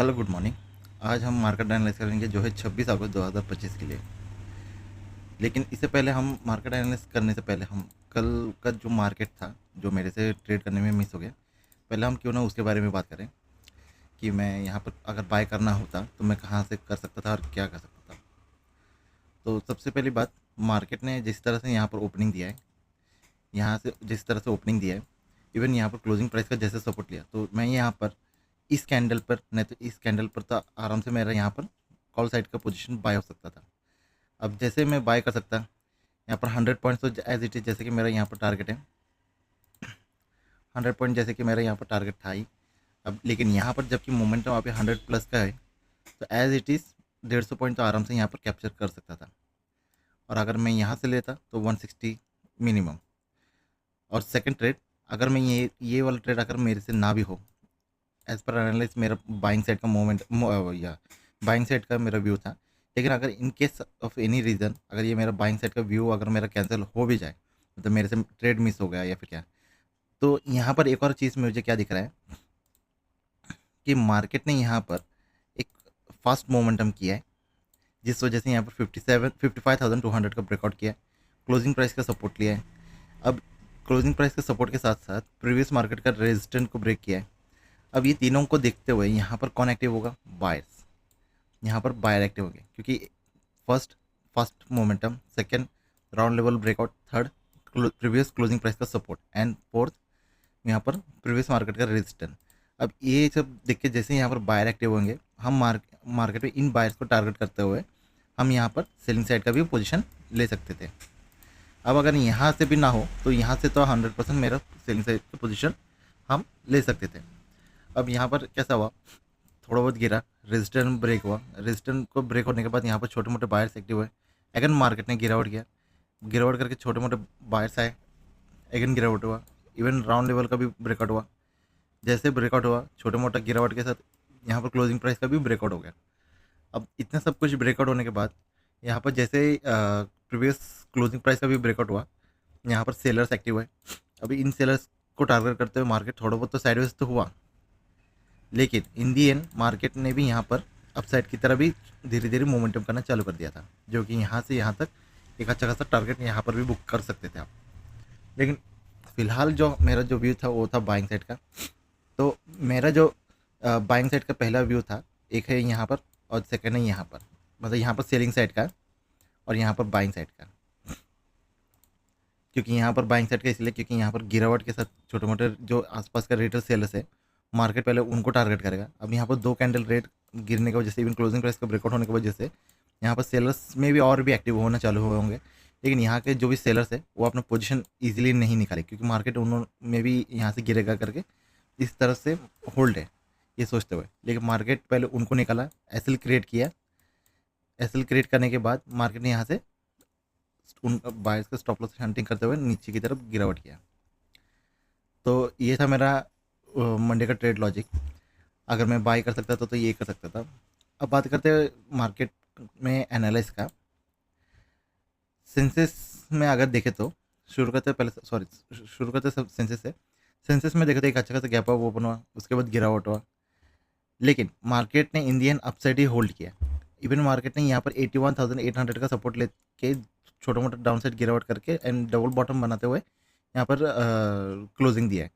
Hello good morning. आज हम market analysis करेंगे जो है 26 अगस्त 2025 के लिए। लेकिन इससे पहले हम मार्केट एनालिसिस करने से पहले हम कल का जो मार्केट था जो मेरे से ट्रेड करने में मिस हो गया, पहले हम क्यों ना उसके बारे में बात करें कि मैं यहाँ पर अगर बाय करना होता तो मैं कहाँ से कर सकता था और क्या कर सकता था। तो सबसे पहली बात, मार्केट ने जिस तरह से यहाँ पर ओपनिंग दिया है, यहाँ से जिस तरह से ओपनिंग दिया है, इवन यहाँ पर क्लोजिंग प्राइस का जैसे सपोर्ट लिया, तो मैं यहाँ पर इस कैंडल पर नहीं तो इस कैंडल पर तो आराम से मेरा यहाँ पर कॉल साइड का पोजीशन बाय हो सकता था। अब जैसे मैं बाय कर सकता यहाँ पर 100 पॉइंट्स, तो एज इट इज़ जैसे कि मेरा यहाँ पर टारगेट है 100 पॉइंट, जैसे कि मेरा यहाँ पर टारगेट था ही। अब लेकिन यहाँ पर जबकि मोमेंटम वहाँ पे 100+ का है, तो एज इट इज़ 150 पॉइंट तो आराम से यहाँ पर कैप्चर कर सकता था। और अगर मैं यहाँ से लेता तो 160 मिनिमम। और सेकंड ट्रेड, अगर मैं ये वाला ट्रेड अगर मेरे से ना भी हो, एज पर एनालिस्ट मेरा बाइंग साइड का मोमेंट या बाइंग साइड का मेरा व्यू था, लेकिन अगर in case of any reason अगर ये मेरा बाइंग साइड का व्यू अगर मेरा कैंसिल हो भी जाए, मतलब मेरे से ट्रेड मिस हो गया या फिर क्या, तो यहाँ पर एक और चीज़ मुझे क्या दिख रहा है कि मार्केट ने यहाँ पर एक फास्ट मोमेंटम किया है, जिस वजह से यहाँ पर 55,200 का ब्रेकआउट किया है, क्लोजिंग प्राइस का सपोर्ट लिया है। अब क्लोजिंग प्राइस के सपोर्ट के साथ साथ प्रीवियस मार्केट का रेजिस्टेंट को ब्रेक किया है। अब ये तीनों को देखते हुए यहाँ पर कौन एक्टिव होगा? बायर्स। यहाँ पर बायर एक्टिव होंगे क्योंकि first first momentum, second round level breakout, third previous closing price का सपोर्ट, एंड फोर्थ यहाँ पर प्रीवियस मार्केट का रेजिस्टेंस। अब ये सब देख के जैसे यहाँ पर बायर एक्टिव होंगे, हम मार्केट में इन बायर्स को टारगेट करते हुए हम यहाँ पर सेलिंग साइड का भी पोजीशन ले सकते थे। अब अगर यहाँ से भी ना हो तो यहाँ से तो 100% मेरा सेलिंग साइड का पोजीशन हम ले सकते थे। अब यहाँ पर कैसा हुआ, थोड़ा बहुत गिरा, रेजिस्टेंस ब्रेक हुआ, रेजिस्टेंस को ब्रेक होने के बाद यहाँ पर छोटे मोटे बायर्स एक्टिव हुए, अगेन मार्केट ने गिरावट किया, गिरावट करके छोटे मोटे बायर्स आए, अगेन गिरावट हुआ, इवन राउंड लेवल का भी ब्रेकआउट हुआ। जैसे ब्रेकआउट हुआ छोटे मोटा गिरावट के साथ यहाँ पर क्लोजिंग प्राइस का भी ब्रेकआउट हो गया। अब इतना सब कुछ ब्रेकआउट होने के बाद यहाँ पर जैसे प्रीवियस क्लोजिंग प्राइस का भी ब्रेकआउट हुआ, यहाँ पर सेलर्स एक्टिव हुए। अभी इन सेलर्स को टारगेट करते हुए मार्केट थोड़ा बहुत तो साइडवेज तो हुआ, लेकिन इन दी एंड मार्केट ने भी यहाँ पर अपसाइड की तरह भी धीरे धीरे मोमेंटम करना चालू कर दिया था, जो कि यहाँ से यहाँ तक एक अच्छा खासा टारगेट यहाँ पर भी बुक कर सकते थे आप। लेकिन फिलहाल जो मेरा जो व्यू था वो था बाइंग साइड का। तो मेरा जो बाइंग साइड का पहला व्यू था, एक है यहाँ पर और सेकंड है यहाँ पर, मतलब यहाँ पर सेलिंग साइड का और यहाँ पर बाइंग साइड का। क्योंकि यहाँ पर बाइंग साइड का इसलिए क्योंकि यहाँ पर गिरावट के साथ छोटे मोटे जो आसपास का रिटेल सेलर्स है, मार्केट पहले उनको टारगेट करेगा। अब यहाँ पर 2 कैंडल रेट गिरने की वजह से, इवन क्लोजिंग प्राइस का ब्रेकआउट होने की वजह से यहाँ पर सेलर्स में भी और भी एक्टिव होना चालू हुए होंगे। लेकिन यहाँ के जो भी सेलर्स है वो अपना पोजीशन इजीली नहीं निकाले, क्योंकि मार्केट उन्होंने में भी यहाँ से गिरेगा करके इस तरह से होल्ड है ये सोचते हुए। लेकिन मार्केट पहले उनको निकाला, एसएल क्रिएट किया, एसएल क्रिएट करने के बाद मार्केट ने यहाँ से उन बायर्स का स्टॉप लॉस हंटिंग करते हुए नीचे की तरफ गिरावट किया। तो ये था मेरा मंडे का ट्रेड लॉजिक। अगर मैं बाय कर सकता था तो ये कर सकता था। अब बात करते हैं मार्केट में एनालिस का। सेंसेस में अगर देखें तो शुरू करते पहले, सॉरी शुरू करते सब सेंसेस से। सेंसेस में देखे तो एक अच्छा खासा गैप अप ओपन हुआ, उसके बाद गिरावट हुआ, लेकिन मार्केट ने इंडियन अपसाइड ही होल्ड किया। इवन मार्केट ने यहाँ पर 81,800 का सपोर्ट लेके छोटा मोटा डाउन साइड गिरावट करके एंड डबल बॉटम बनाते हुए यहाँ पर क्लोजिंग दिया है।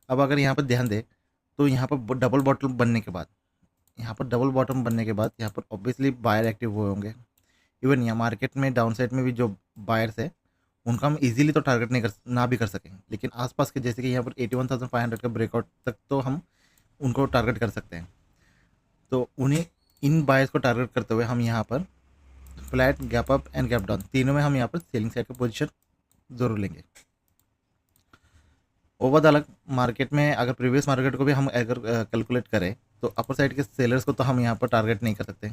अब अगर यहाँ पर ध्यान दे तो यहाँ पर डबल बॉटम बनने के बाद, यहाँ पर डबल बॉटम बनने के बाद यहाँ पर ऑब्वियसली बायर एक्टिव हुए होंगे। इवन यहाँ मार्केट में डाउन साइड में भी जो बायर्स है उनका हम इजीली तो टारगेट नहीं कर ना भी कर सकें, लेकिन आसपास के जैसे कि यहाँ पर 81,500 का ब्रेकआउट तक तो हम उनको टारगेट कर सकते हैं। तो उन्हें इन बायर्स को टारगेट करते हुए हम यहाँ पर flat, gap up and gap down तीनों में हम यहाँ पर सेलिंग साइड का पोजीशन जरूर लेंगे। ओवर द अलग मार्केट में अगर प्रीवियस मार्केट को भी हम अगर कैलकुलेट करें तो अपर साइड के सेलर्स को तो हम यहाँ पर टारगेट नहीं कर सकते।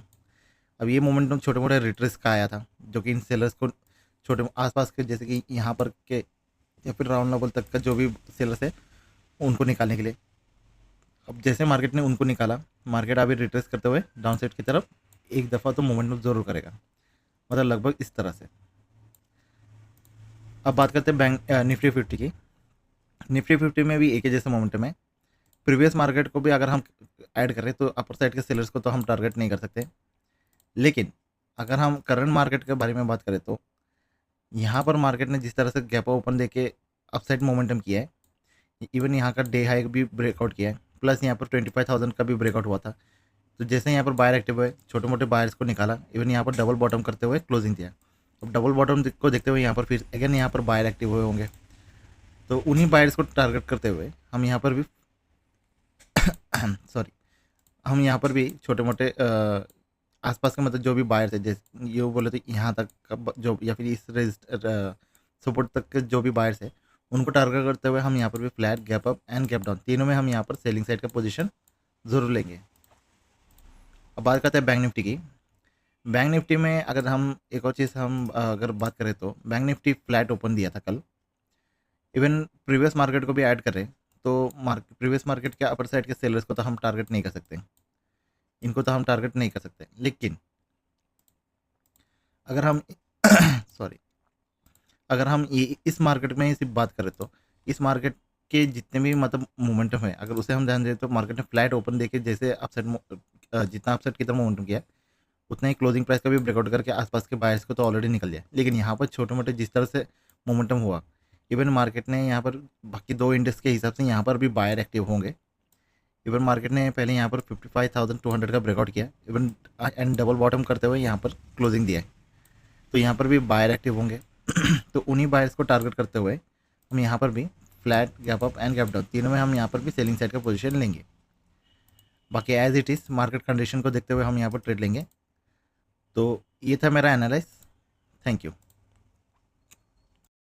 अब ये मोमेंटम छोटे मोटे रिट्रेस का आया था, जो कि इन सेलर्स को छोटे आसपास के जैसे कि यहाँ पर के या फिर राउंड लेवल तक का जो भी सेलर्स है उनको निकालने के लिए। अब जैसे मार्केट ने उनको निकाला, मार्केट अभी रिट्रेस करते हुए डाउन साइड की तरफ एक दफ़ा तो मोमेंटम ज़रूर करेगा, मतलब लगभग इस तरह से। अब बात करते हैं बैंक निफ्टी 50 की। निफ्टी 50 में भी एक ही जैसा मोमेंटम है। प्रीवियस मार्केट को भी अगर हम ऐड करें तो अपर साइड के सेलर्स को तो हम टारगेट नहीं कर सकते, लेकिन अगर हम करंट मार्केट के बारे में बात करें तो यहाँ पर मार्केट ने जिस तरह से गैप ओपन देके अपसाइड मोमेंटम किया है, इवन यहाँ का डे हाई भी ब्रेकआउट किया है, प्लस यहाँ पर 25,000 का भी ब्रेकआउट हुआ था। तो जैसे यहाँ पर बायर एक्टिव हुए, छोटे मोटे बायर्स को निकाला, इवन यहाँ पर डबल बॉटम करते हुए क्लोजिंग दिया। अब डबल बॉटम को देखते हुए यहाँ पर फिर अगेन यहाँ पर बायर एक्टिव हुए होंगे, तो उन्हीं बायर्स को टारगेट करते हुए हम यहाँ पर भी सॉरी हम यहाँ पर भी छोटे मोटे आसपास के मतलब जो भी बायर्स है, जैसे ये बोले तो यहाँ तक का जो या फिर इस सपोर्ट तक के जो भी बायर्स है उनको टारगेट करते हुए हम यहाँ पर भी flat, gap up and gap down तीनों में हम यहाँ पर सेलिंग साइड का पोजीशन ज़रूर लेंगे। अब बात करते हैं बैंक निफ्टी की। बैंक निफ्टी में अगर हम एक और चीज़ हम अगर बात करें तो बैंक निफ्टी फ्लैट ओपन दिया था कल, इवन प्रीवियस मार्केट को भी ऐड करें तो प्रीवियस मार्केट के अपर साइड के सेलर्स को तो हम टारगेट नहीं कर सकते, इनको तो हम टारगेट नहीं कर सकते, लेकिन अगर हम सॉरी अगर हम ये इस मार्केट में सिर्फ बात करें तो इस मार्केट के जितने भी मतलब मोमेंटम है अगर उसे हम ध्यान दें तो मार्केट ने फ्लैट ओपन देके जैसे अपसाइड जितना अपसाइड की तरफ मोमेंटम किया उतना ही क्लोजिंग प्राइस का भी ब्रेकआउट करके आसपास के बायर्स को तो ऑलरेडी निकल गया, लेकिन यहाँ पर छोटे मोटे जिस तरह से मोमेंटम हुआ, इवन मार्केट ने यहाँ पर बाकी दो इंडेक्स के हिसाब से यहाँ पर भी बायर एक्टिव होंगे। इवन मार्केट ने पहले यहाँ पर 55,200 का ब्रेकआउट किया, इवन एंड डबल बॉटम करते हुए यहाँ पर क्लोजिंग दिया है, तो यहाँ पर भी बायर एक्टिव होंगे। तो उन्हीं बायर्स को टारगेट करते हुए हम यहाँ पर भी flat, gap up and gap down तीनों में हम यहाँ पर भी सेलिंग साइड का पोजीशन लेंगे। बाकी as it is market condition को देखते हुए हम यहाँ पर ट्रेड लेंगे। तो ये था मेरा एनालाइज। Thank you.